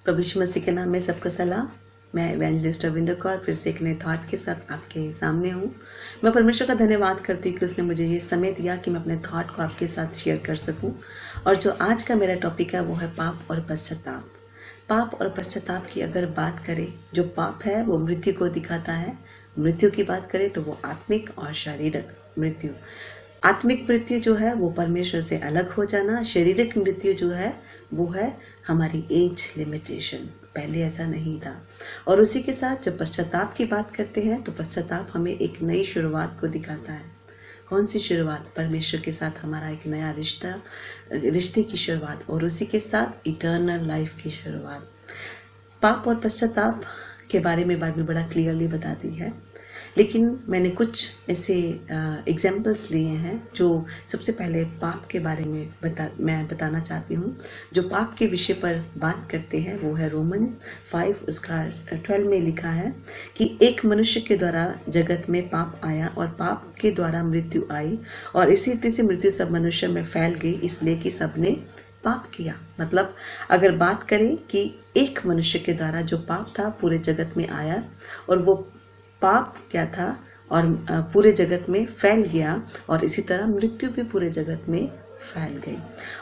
प्रभु यीशु मसीह के नाम में सबको सलाम। मैं इवेंजलिस्ट रविंद्र कौर फिर से एक नए थॉट के साथ आपके सामने हूँ। मैं परमेश्वर का धन्यवाद करती हूँ कि उसने मुझे ये समय दिया कि मैं अपने थॉट को आपके साथ शेयर कर सकूँ। और जो आज का मेरा टॉपिक है वो है पाप और पश्चाताप। पाप और पश्चाताप की अगर बात करें, जो पाप है वो मृत्यु को दिखाता है। मृत्यु की बात करें तो वो आत्मिक और शारीरिक मृत्यु। आत्मिक मृत्यु जो है वो परमेश्वर से अलग हो जाना। शारीरिक मृत्यु जो है वो है हमारी एज लिमिटेशन। पहले ऐसा नहीं था। और उसी के साथ जब पश्चाताप की बात करते हैं तो पश्चाताप हमें एक नई शुरुआत को दिखाता है। कौन सी शुरुआत? परमेश्वर के साथ हमारा एक नया रिश्ते की शुरुआत, और उसी के साथ इटर्नल लाइफ की शुरुआत। पाप और पश्चाताप के बारे में बाइबल बड़ा क्लियरली बताती है, लेकिन मैंने कुछ ऐसे एग्जाम्पल्स लिए हैं जो सबसे पहले पाप के बारे में मैं बताना चाहती हूँ। जो पाप के विषय पर बात करते हैं वो है रोमन 5 उसका 12 में लिखा है कि एक मनुष्य के द्वारा जगत में पाप आया और पाप के द्वारा मृत्यु आई, और इसी रीति से मृत्यु सब मनुष्य में फैल गई, इसलिए कि सबने पाप किया। मतलब अगर बात करें कि एक मनुष्य के द्वारा जो पाप था पूरे जगत में आया, और वो पाप क्या था और पूरे जगत में फैल गया, और इसी तरह मृत्यु भी पूरे जगत में फैल गई।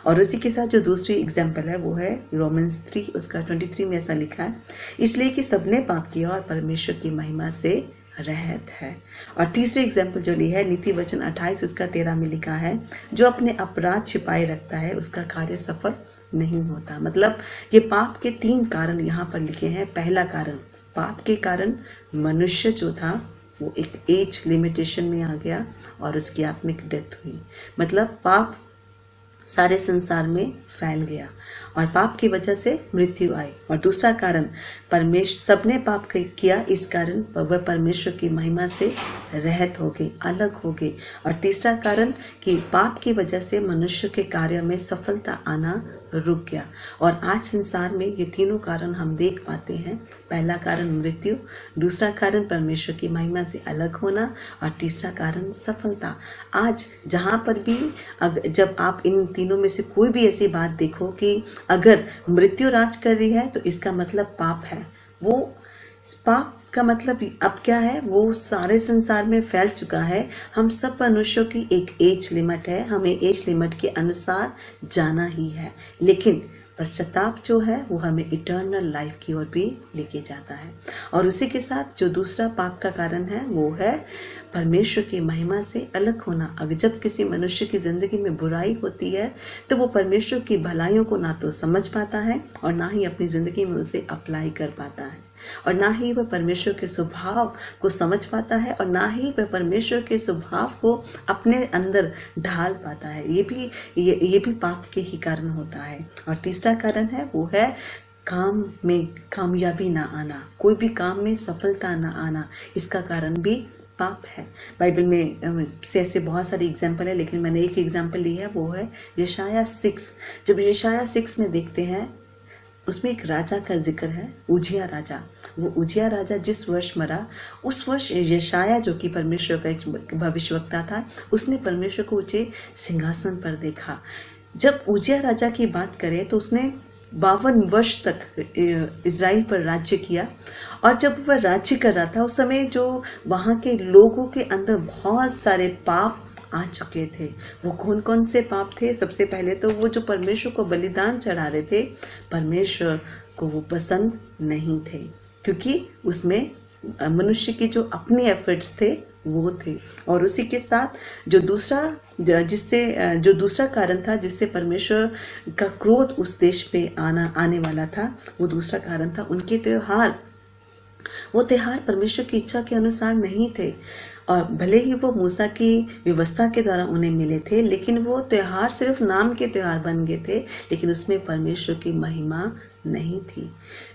और उसी के साथ जो दूसरी एग्जाम्पल है वो है रोमन्स 3 उसका 23 में ऐसा लिखा है, इसलिए कि सबने पाप किया और परमेश्वर की महिमा से रहित है। और तीसरी एग्जाम्पल जो ली है नीति वचन 28 उसका 13 में लिखा है, जो अपने अपराध छिपाए रखता है उसका कार्य सफल नहीं होता। मतलब ये पाप के 3 कारण यहाँ पर लिखे हैं। पहला कारण, पाप के कारण मनुष्य जो था वो एक एज लिमिटेशन में आ गया और उसकी आत्मिक डेथ हुई। मतलब पाप सारे संसार में फैल गया और पाप की वजह से मृत्यु आई। और दूसरा कारण, परमेश्वर सबने पाप किया, इस कारण वह परमेश्वर की महिमा से रहित हो गए, अलग हो गए। और तीसरा कारण कि पाप की वजह से मनुष्य के कार्य में सफलता आना रुक गया। और आज संसार में ये तीनों कारण हम देख पाते हैं। पहला कारण मृत्यु, दूसरा कारण परमेश्वर की महिमा से अलग होना, और तीसरा कारण सफलता। आज जहाँ पर भी जब आप इन तीनों में से कोई भी ऐसी बात देखो कि अगर मृत्यु राज कर रही है तो इसका मतलब पाप है। वो पाप का मतलब अब क्या है, वो सारे संसार में फैल चुका है। हम सब मनुष्यों की एक एज लिमिट है, हमें एज लिमिट के अनुसार जाना ही है। लेकिन पश्चाताप जो है वो हमें इटर्नल लाइफ की ओर भी लेके जाता है। और उसी के साथ जो दूसरा पाप का कारण है वो है परमेश्वर की महिमा से अलग होना। अगर जब किसी मनुष्य की जिंदगी में बुराई होती है तो वो परमेश्वर की भलाइयों को ना तो समझ पाता है और ना ही अपनी जिंदगी में उसे अप्लाई कर पाता है, और ना ही वह परमेश्वर के स्वभाव को समझ पाता है, और ना ही वह परमेश्वर के स्वभाव को अपने अंदर ढाल पाता है। ये भी पाप के ही कारण होता है। और तीसरा कारण है वो है काम में कामयाबी ना आना, कोई भी काम में सफलता ना आना, इसका कारण भी पाप है। बाइबल में से ऐसे बहुत सारे एग्जाम्पल है, लेकिन मैंने एक एग्जाम्पल ली है, वो है यशाया 6। जब यशाया 6 में देखते हैं उसमें एक राजा का जिक्र है, उजिया राजा। वो उजिया राजा जिस वर्ष मरा, उस वर्ष यशाया जो कि परमेश्वर का एक भविष्यवक्ता था, उसने परमेश्वर को ऊंचे सिंहासन पर देखा। जब उजिया राजा की बात करें तो उसने 52 वर्ष तक इज़राइल पर राज्य किया। और जब वह राज्य कर रहा था उस समय जो वहाँ के लोगों के अंदर बहुत सारे पाप आ चुके थे। वो कौन कौन से पाप थे? सबसे पहले तो वो जो परमेश्वर को बलिदान चढ़ा रहे थे, परमेश्वर को वो पसंद नहीं थे, क्योंकि उसमें मनुष्य के जो अपने एफर्ट्स थे वो थे। और उसी के साथ जो दूसरा कारण था जिससे परमेश्वर का क्रोध उस देश पे आने वाला था, वो दूसरा कारण था उनके त्योहार। वो त्योहार परमेश्वर की इच्छा के अनुसार नहीं थे, और भले ही वो मूसा की व्यवस्था के द्वारा उन्हें मिले थे, लेकिन वो त्योहार सिर्फ नाम के त्योहार बन गए थे, लेकिन उसमें परमेश्वर की महिमा नहीं थी।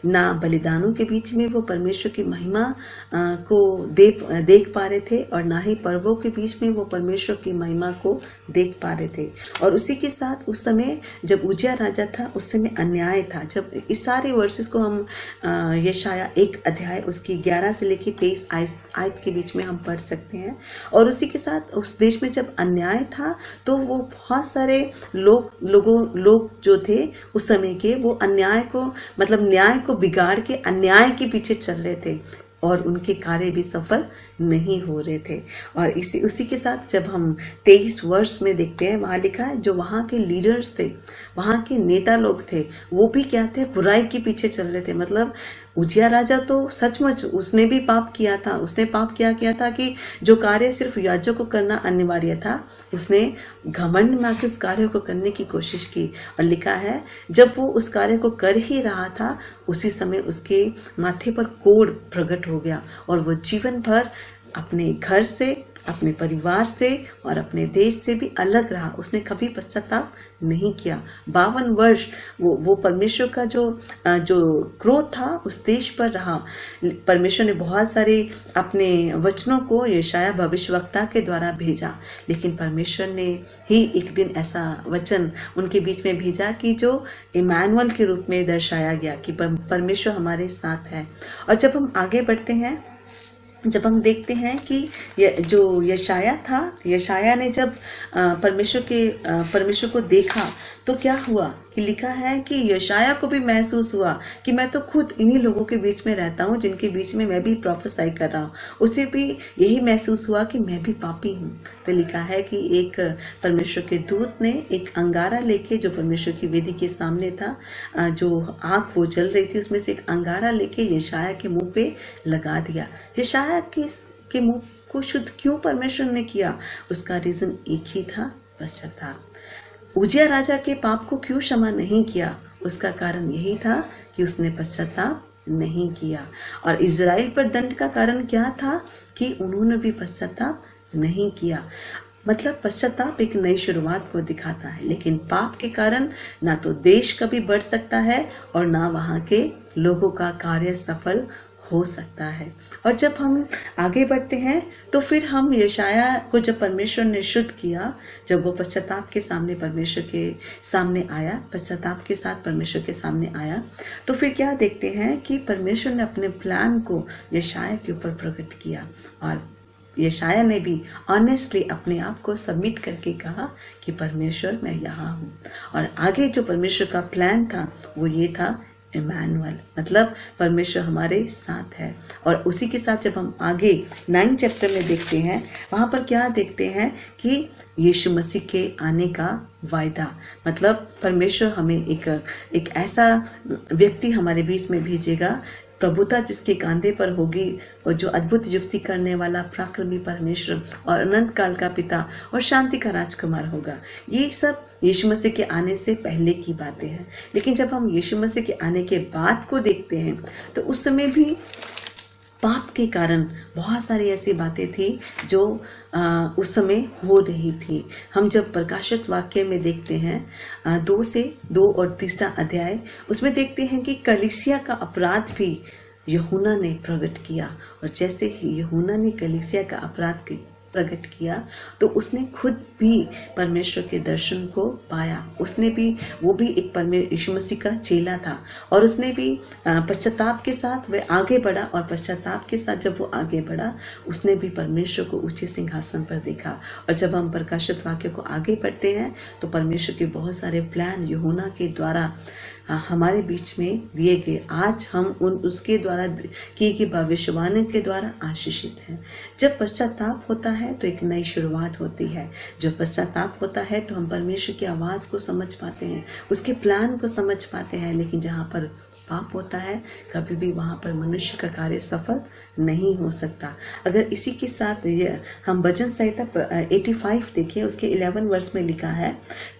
ना बलिदानों के बीच में वो परमेश्वर की महिमा को देख पा रहे थे, और ना ही पर्वों के बीच में वो परमेश्वर की महिमा को देख पा रहे थे। और उसी के साथ उस समय जब उजिया राजा था उस समय अन्याय था। जब इस सारे वर्सेस को हम यशाया 1 अध्याय उसकी 11 से लेकर 23 आयत के बीच में हम पढ़ सकते सकते हैं। और उसी के साथ उस देश में जब अन्याय था तो वो बहुत सारे लोग जो थे उस समय के, वो अन्याय को मतलब न्याय को बिगाड़ के अन्याय के पीछे चल रहे थे और उनके कार्य भी सफल नहीं हो रहे थे। और उसी के साथ जब हम 23 वर्ष में देखते हैं, वहाँ लिखा है जो वहाँ के लीडर्स थे, वहाँ के नेता लोग थे, वो भी क्या थे, बुराई के पीछे चल रहे थे। मतलब उजिया राजा तो सचमुच उसने भी पाप किया था। उसने पाप क्या किया था कि जो कार्य सिर्फ याजक को करना अनिवार्य था, उसने घमंड में आके उस कार्य को करने की कोशिश की। और लिखा है जब वो उस कार्य को कर ही रहा था, उसी समय उसके माथे पर कोढ़ प्रकट हो गया और वो जीवन भर अपने घर से, अपने परिवार से और अपने देश से भी अलग रहा। उसने कभी पश्चाताप नहीं किया। 52 वर्ष वो परमेश्वर का जो क्रोध था उस देश पर रहा। परमेश्वर ने बहुत सारे अपने वचनों को यशाया भविष्यवक्ता के द्वारा भेजा, लेकिन परमेश्वर ने ही एक दिन ऐसा वचन उनके बीच में भेजा कि जो इमैनुअल के रूप में दर्शाया गया कि परमेश्वर हमारे साथ है। और जब हम आगे बढ़ते हैं, जब हम देखते हैं कि जो यशाया था, यशाया ने जब परमेश्वर को देखा तो क्या हुआ कि लिखा है कि यशाया को भी महसूस हुआ कि मैं तो खुद इन्हीं लोगों के बीच में रहता हूँ जिनके बीच में मैं भी प्रोफेसाई कर रहा हूँ। उसे भी यही महसूस हुआ कि मैं भी पापी हूँ। तो लिखा है कि एक परमेश्वर के दूत ने एक अंगारा लेके, जो परमेश्वर की वेदी के सामने था, जो आग वो जल रही थी, उसमें से एक अंगारा लेके यशाया के मुंह पे लगा दिया। यशाया के मुंह को शुद्ध क्यों परमेश्वर ने किया? उसका रीजन एक ही था, पश्चाताप। उजिया राजा के पाप को क्यों क्षमा नहीं किया? उसका कारण यही था कि उसने पश्चाताप नहीं किया। और इजराइल पर दंड का कारण क्या था? कि उन्होंने भी पश्चाताप नहीं किया। मतलब पश्चाताप एक नई शुरुआत को दिखाता है, लेकिन पाप के कारण ना तो देश कभी बढ़ सकता है और ना वहाँ के लोगों का कार्य सफल हो सकता है। और जब हम आगे बढ़ते हैं तो फिर हम यशाया को जब परमेश्वर ने शुद्ध किया, जब वो पश्चाताप के सामने परमेश्वर के सामने आया, पश्चाताप के साथ परमेश्वर के सामने आया, तो फिर क्या देखते हैं कि परमेश्वर ने अपने प्लान को यशाया के ऊपर प्रकट किया। और यशाया ने भी ऑनेस्टली अपने आप को सबमिट करके कहा कि परमेश्वर मैं यहाँ हूँ। और आगे जो परमेश्वर का प्लान था वो ये था, इमैनुअल, मतलब परमेश्वर हमारे साथ है। और उसी के साथ जब हम आगे 9 चैप्टर में देखते हैं, वहाँ पर क्या देखते हैं कि यीशु मसीह के आने का वायदा, मतलब परमेश्वर हमें एक ऐसा व्यक्ति हमारे बीच में भेजेगा, प्रभुता जिसके कांधे पर होगी, और जो अद्भुत युक्ति करने वाला पराक्रमी परमेश्वर और अनंत काल का पिता और शांति का राजकुमार होगा। ये सब यीशु मसीह के आने से पहले की बातें हैं। लेकिन जब हम यीशु मसीह के आने के बाद को देखते हैं तो उस समय भी पाप के कारण बहुत सारी ऐसी बातें थी जो उस समय हो रही थी। हम जब प्रकाशित वाक्य में देखते हैं 2 और 3 अध्याय, उसमें देखते हैं कि कलीसिया का अपराध भी यूहन्ना ने प्रकट किया। और जैसे ही यूहन्ना ने कलीसिया का अपराध प्रकट किया तो उसने खुद भी परमेश्वर के दर्शन को पाया। उसने भी, वो भी एक यीशु मसीह का चेला था और उसने भी पश्चाताप के साथ वह आगे बढ़ा। और पश्चाताप के साथ जब वो आगे बढ़ा, उसने भी परमेश्वर को ऊंचे सिंहासन पर देखा। और जब हम प्रकाशित वाक्य को आगे बढ़ते हैं तो परमेश्वर के बहुत सारे प्लान यूहन्ना के द्वारा हमारे बीच में दिए गए। आज हम उसके द्वारा किए गए भविष्यवाणी के द्वारा आशीषित हैं। जब पश्चाताप होता है तो एक नई शुरुआत होती है। जब पश्चाताप होता है तो हम परमेश्वर की आवाज़ को समझ पाते हैं, उसके प्लान को समझ पाते हैं। लेकिन जहाँ पर पाप होता है, कभी भी वहाँ पर मनुष्य का कार्य सफल नहीं हो सकता। अगर इसी के साथ हम भजन संहिता 85 देखें, उसके 11 वर्ष में लिखा है,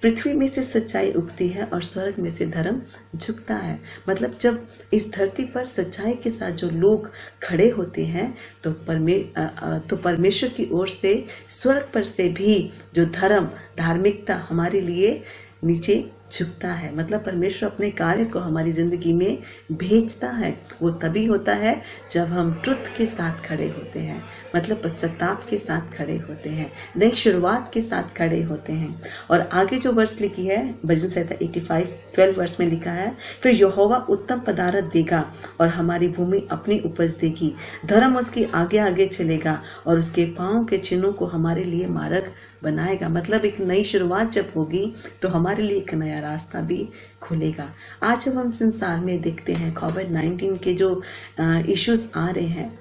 पृथ्वी में से सच्चाई उगती है और स्वर्ग में से धर्म झुकता है। मतलब जब इस धरती पर सच्चाई के साथ जो लोग खड़े होते हैं तो परमेश्वर की ओर से स्वर्ग पर से भी जो धार्मिकता हमारे लिए नीचे झुकता है, मतलब परमेश्वर अपने कार्य को हमारी ज़िंदगी में भेजता है। वो तभी होता है जब हम ट्रुथ के साथ खड़े होते हैं, मतलब पश्चाताप के साथ खड़े होते हैं, नई शुरुआत के साथ खड़े होते हैं। और आगे जो वर्स लिखी है, भजन संहिता 85:12 वर्स में लिखा है, फिर यहोवा उत्तम पदार्थ देगा और हमारी भूमि अपनी उपज देगी। धर्म उसकी आगे आगे चलेगा और उसके पाँव के चिन्हों को हमारे लिए मार्ग बनाएगा। मतलब एक नई शुरुआत जब होगी तो हमारे लिए एक नया रास्ता भी खुलेगा। आज जब हम संसार में देखते हैं कोविड-19 के जो इश्यूज आ रहे हैं,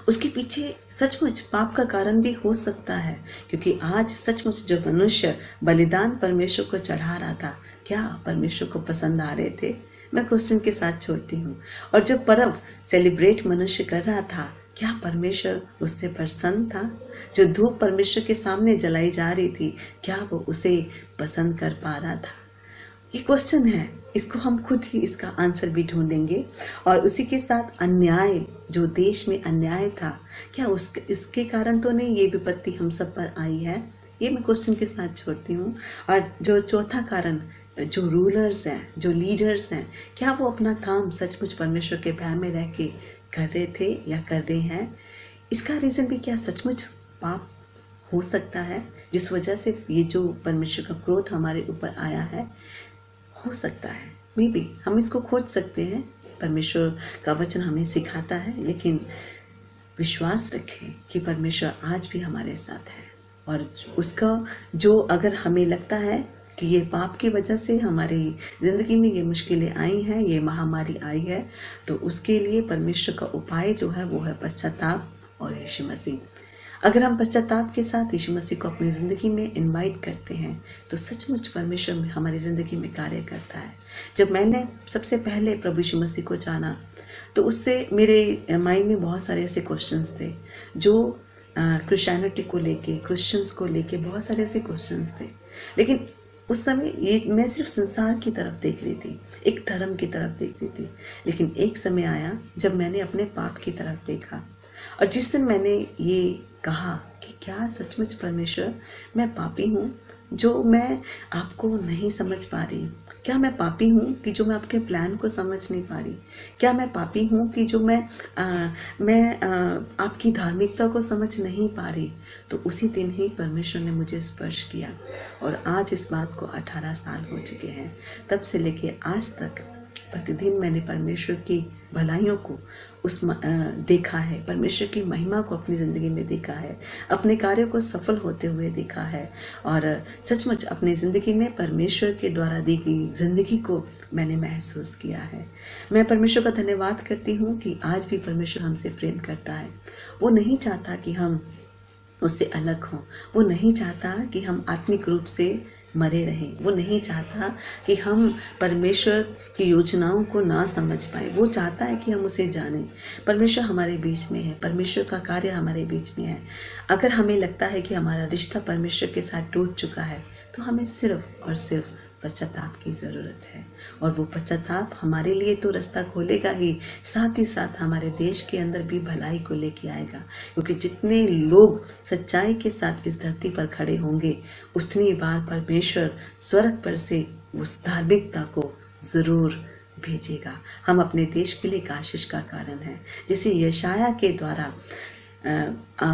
उसके पीछे सचमुच पाप का कारण भी हो सकता है, क्योंकि आज सचमुच जो मनुष्य बलिदान परमेश्वर को चढ़ा रहा था, क्या परमेश्वर को पसंद आ रहे थे? मैं क्वेश्चन के साथ छोड़ती हूँ। और जो पर्व सेलिब्रेट मनुष्य कर रहा था, क्या परमेश्वर उससे प्रसन्न था? जो धूप परमेश्वर के सामने जलाई जा रही थी, क्या वो उसे पसंद कर पा रहा था? ये क्वेश्चन है, इसको हम खुद ही इसका आंसर भी ढूंढेंगे। और उसी के साथ अन्याय, जो देश में अन्याय था, क्या इसके कारण तो नहीं ये विपत्ति हम सब पर आई है? ये मैं क्वेश्चन के साथ छोड़ती हूँ। और जो चौथा कारण, जो रूलर्स हैं, जो लीडर्स हैं, क्या वो अपना काम सचमुच परमेश्वर के भय में रह के कर रहे थे या कर रहे हैं? इसका रीज़न भी क्या सचमुच पाप हो सकता है, जिस वजह से ये जो परमेश्वर का क्रोध हमारे ऊपर आया है? हो सकता है, मे बी हम इसको खोज सकते हैं। परमेश्वर का वचन हमें सिखाता है, लेकिन विश्वास रखें कि परमेश्वर आज भी हमारे साथ है। और उसका जो, अगर हमें लगता है कि ये पाप की वजह से हमारी ज़िंदगी में ये मुश्किलें आई हैं, ये महामारी आई है, तो उसके लिए परमेश्वर का उपाय जो है वो है पश्चाताप और यीशु मसीह। अगर हम पश्चाताप के साथ यीशु मसीह को अपनी ज़िंदगी में इनवाइट करते हैं, तो सचमुच परमेश्वर हमारी ज़िंदगी में कार्य करता है। जब मैंने सबसे पहले प्रभु यीशु मसीह को जाना, तो उससे मेरे माइंड में बहुत सारे ऐसे क्वेश्चंस थे जो क्रिश्चियनिटी को लेके, क्रिश्चियंस को लेके बहुत सारे ऐसे क्वेश्चंस थे। लेकिन उस समय ये मैं सिर्फ संसार की तरफ देख रही थी, एक धर्म की तरफ देख रही थी। लेकिन एक समय आया जब मैंने अपने पाप की तरफ देखा, और जिस दिन मैंने ये कहा कि क्या सचमुच परमेश्वर, मैं पापी हूँ जो मैं आपको नहीं समझ पा रही? क्या मैं पापी हूँ कि जो मैं आपके प्लान को समझ नहीं पा रही? क्या मैं पापी हूँ कि जो मैं आपकी धार्मिकता को समझ नहीं पा रही? तो उसी दिन ही परमेश्वर ने मुझे स्पर्श किया, और आज इस बात को 18 साल हो चुके हैं। तब से लेके आज तक प्रतिदिन मैंने परमेश्वर की भलाइयों को देखा है, परमेश्वर की महिमा को अपनी ज़िंदगी में देखा है, अपने कार्यों को सफल होते हुए देखा है, और सचमुच अपनी ज़िंदगी में परमेश्वर के द्वारा दी गई ज़िंदगी को मैंने महसूस किया है। मैं परमेश्वर का धन्यवाद करती हूँ कि आज भी परमेश्वर हमसे प्रेम करता है। वो नहीं चाहता कि हम उससे अलग हों, वो नहीं चाहता कि हम आत्मिक रूप से मरे रहें, वो नहीं चाहता कि हम परमेश्वर की योजनाओं को ना समझ पाए। वो चाहता है कि हम उसे जानें। परमेश्वर हमारे बीच में है, परमेश्वर का कार्य हमारे बीच में है। अगर हमें लगता है कि हमारा रिश्ता परमेश्वर के साथ टूट चुका है, तो हमें सिर्फ और सिर्फ पश्चाताप की ज़रूरत है। और वो पश्चाताप हमारे लिए तो रास्ता खोलेगा ही, साथ ही साथ हमारे देश के अंदर भी भलाई को लेके आएगा। क्योंकि जितने लोग सच्चाई के साथ इस धरती पर खड़े होंगे, उतनी बार परमेश्वर स्वर्ग पर से उस धार्मिकता को ज़रूर भेजेगा। हम अपने देश के लिए एक आशीष का कारण है। जैसे यशाया के द्वारा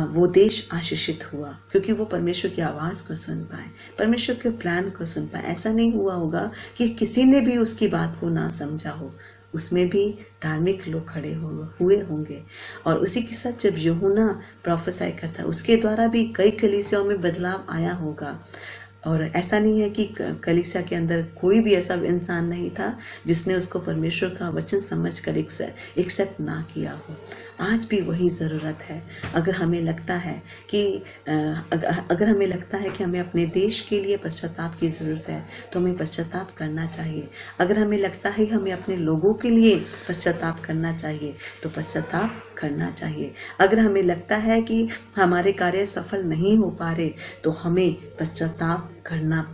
वो देश आशीषित हुआ, क्योंकि वो परमेश्वर की आवाज़ को सुन पाए, परमेश्वर के प्लान को सुन पाए। ऐसा नहीं हुआ होगा कि किसी ने भी उसकी बात को ना समझा हो, उसमें भी धार्मिक लोग खड़े हुए होंगे। और उसी के साथ जब यूहन्ना प्रोफेसाई करता, उसके द्वारा भी कई कलीसियाओं में बदलाव आया होगा। और ऐसा नहीं है कि कलीसिया के अंदर कोई भी ऐसा इंसान नहीं था जिसने उसको परमेश्वर का वचन समझकर एक्सेप्ट ना किया हो। आज भी वही ज़रूरत है। अगर हमें लगता है कि अगर हमें लगता है कि हमें अपने देश के लिए पश्चाताप की ज़रूरत है, तो हमें पश्चाताप करना चाहिए। अगर हमें लगता है कि हमें अपने लोगों के लिए पश्चाताप करना चाहिए, तो पश्चाताप करना चाहिए। अगर हमें लगता है कि हमारे कार्य सफल नहीं हो पा रहे, तो हमें पश्चाताप करना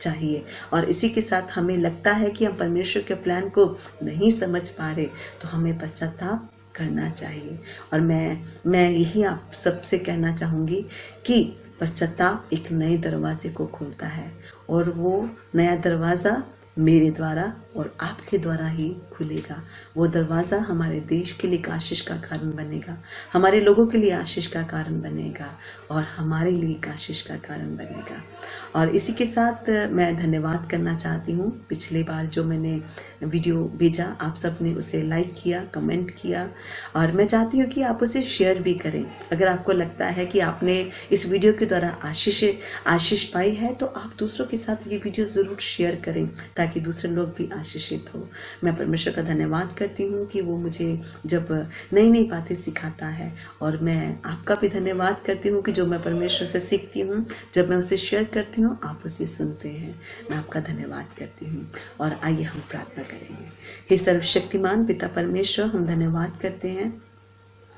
चाहिए। और इसी के साथ हमें लगता है कि हम परमेश्वर के प्लान को नहीं समझ पा रहे, तो हमें पश्चाताप करना चाहिए। और मैं यही आप सबसे कहना चाहूँगी कि पश्चाताप एक नए दरवाजे को खोलता है। और वो नया दरवाज़ा मेरे द्वारा और आपके द्वारा ही खुलेगा। वो दरवाज़ा हमारे देश के लिए आशीष का कारण बनेगा, हमारे लोगों के लिए आशीष का कारण बनेगा और हमारे लिए आशीष का कारण बनेगा। और इसी के साथ मैं धन्यवाद करना चाहती हूँ। पिछले बार जो मैंने वीडियो भेजा आप सब ने उसे लाइक किया, कमेंट किया और मैं चाहती हूँ कि आप उसे शेयर भी करें। अगर आपको लगता है कि आपने इस वीडियो के द्वारा आशीष पाई है तो आप दूसरों के साथ ये वीडियो ज़रूर शेयर करें ताकि दूसरे लोग भी आशीषित हो। मैं परमेश्वर का धन्यवाद करती हूँ कि वो मुझे जब नई नई बातें सिखाता है और मैं आपका भी धन्यवाद करती हूँ कि जो मैं परमेश्वर से सीखती हूँ जब मैं उसे शेयर करती हूँ आप उसे सुनते हैं। मैं आपका धन्यवाद करती हूँ और आइए हम प्रार्थना करेंगे। हे सर्वशक्तिमान पिता परमेश्वर, हम धन्यवाद करते हैं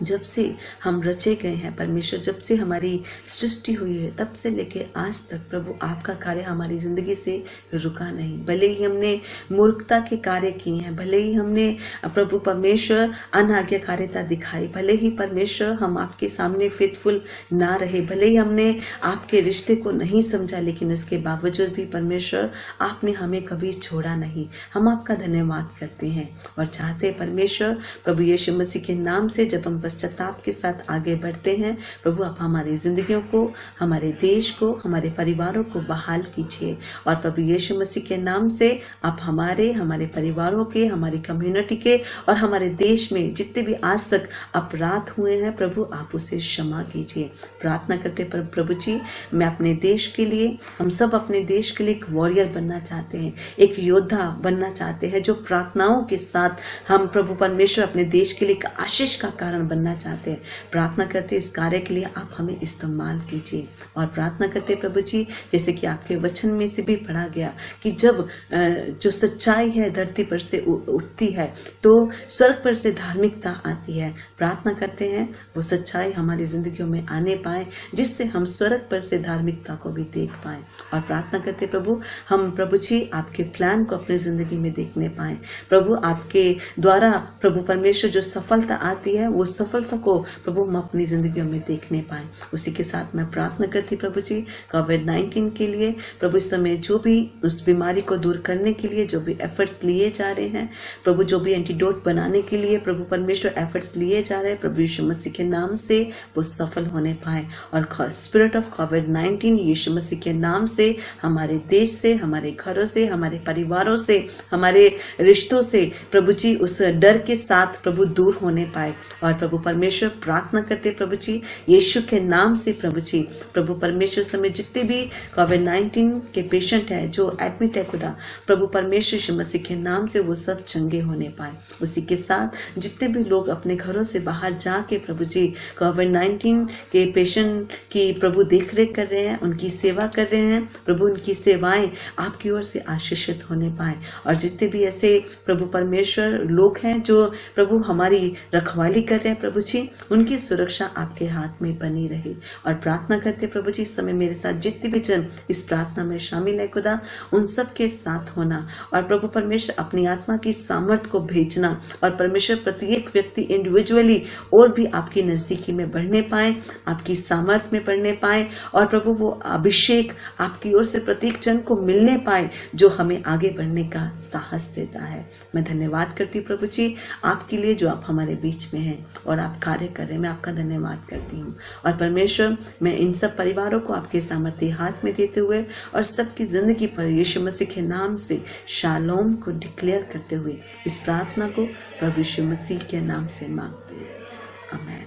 जब से हम रचे गए हैं परमेश्वर, जब से हमारी सृष्टि हुई है तब से लेके आज तक प्रभु आपका कार्य हमारी ज़िंदगी से रुका नहीं। भले ही हमने मूर्खता के कार्य किए हैं, भले ही हमने प्रभु परमेश्वर अनाज्ञाकारिता दिखाई, भले ही परमेश्वर हम आपके सामने फेथफुल ना रहे, भले ही हमने आपके रिश्ते को नहीं समझा, लेकिन उसके बावजूद भी परमेश्वर आपने हमें कभी छोड़ा नहीं। हम आपका धन्यवाद करते हैं और चाहते हैं परमेश्वर प्रभु यीशु मसीह के नाम से जब हम पश्चाताप के साथ आगे बढ़ते हैं प्रभु आप हमारी जिंदगियों को, हमारे देश को, हमारे परिवारों को बहाल कीजिए और प्रभु यीशु मसीह के नाम से आप हमारे परिवारों के, हमारी कम्युनिटी के और हमारे देश में जितने भी आज तक अपराध हुए हैं प्रभु आप उसे क्षमा कीजिए। प्रार्थना करते प्रभु जी, मैं अपने देश के लिए, हम सब अपने देश के लिए एक वॉरियर बनना चाहते हैं, एक योद्धा बनना चाहते हैं जो प्रार्थनाओं के साथ हम प्रभु परमेश्वर अपने देश के लिए एक आशीष का कारण बनना चाहते हैं। प्रार्थना करते इस कार्य के लिए आप हमें इस्तेमाल कीजिए और प्रार्थना करते प्रभु जी जैसे कि आपके वचन में से भी पढ़ा गया कि जब जो सच्चाई है धरती पर से उठती है तो स्वर्ग पर से धार्मिकता आती है। प्रार्थना करते हैं वो सच्चाई हमारी जिंदगियों में आने पाए जिससे हम स्वर्ग पर से धार्मिकता को भी देख पाए और प्रार्थना करते प्रभु हम प्रभु जी आपके प्लान को अपनी जिंदगी में देखने पाए। प्रभु आपके द्वारा प्रभु परमेश्वर जो सफलता आती है वो सफलता को प्रभु हम अपनी जिंदगियों में देखने पाए। उसी के साथ मैं प्रार्थना करती प्रभु जी कोविड-19 के लिए प्रभु इस समय जो भी उस बीमारी को दूर करने के लिए जो भी एफर्ट्स लिए जा रहे हैं प्रभु, जो भी एंटीडोट बनाने के लिए प्रभु परमेश्वर एफर्ट्स लिए जा रहे हैं प्रभु यीशु मसीह के नाम से वो सफल होने पाए और स्पिरिट ऑफ कोविड-19 यीशु मसीह के नाम से हमारे देश से, हमारे घरों से, हमारे परिवारों से, हमारे रिश्तों से प्रभु जी उस डर के साथ प्रभु दूर होने पाए। और प्रभु परमेश्वर प्रार्थना करते प्रभु जी यीशु के नाम से प्रभु जी प्रभु परमेश्वर समय जितने भी कोविड-19 के पेशेंट है जो एडमिट है खुदा प्रभु परमेश्वर यीशु मसीह के नाम से वो सब चंगे होने पाए। उसी के साथ जितने भी लोग अपने घरों से बाहर जाके प्रभु जी कोविड-19 के पेशेंट की प्रभु देखरेख कर रहे हैं, उनकी सेवा कर रहे हैं प्रभु, उनकी सेवाएं आपकी ओर से आशीषित होने पाए। और जितने भी ऐसे प्रभु परमेश्वर लोग हैं जो प्रभु हमारी रखवाली कर रहे हैं प्रभु जी उनकी सुरक्षा आपके हाथ में बनी रहे। और प्रार्थना करते प्रभु जी इस समय मेरे साथ जितने भी जन इस प्रार्थना में शामिल है खुदा उन सब के साथ होना और प्रभु परमेश्वर अपनी आत्मा की सामर्थ को भेजना और परमेश्वर प्रत्येक व्यक्ति इंडिविजुअली और भी आपकी नजदीकी में बढ़ने पाए, आपकी सामर्थ में बढ़ने पाए और प्रभु वो अभिषेक आपकी ओर से प्रत्येक जन को मिलने पाए जो हमें आगे बढ़ने का साहस देता है। मैं धन्यवाद करती हूँ प्रभु जी आपके लिए जो आप हमारे बीच में हैं और आप कार्य कर रहे हैं। मैं आपका धन्यवाद करती हूँ और परमेश्वर मैं इन सब परिवारों को आपके सामर्थ्य हाथ में देते हुए और सबकी जिंदगी पर यीशु मसीह के नाम से शालोम को डिक्लेयर करते हुए इस प्रार्थना को प्रभु यीशु मसीह के नाम से मांगते हैं। आमेन।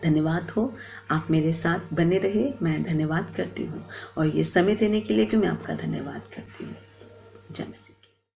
धन्यवाद हो, आप मेरे साथ बने रहे। मैं धन्यवाद करती हूँ और ये समय देने के लिए भी मैं आपका धन्यवाद करती हूँ। जय मसीह।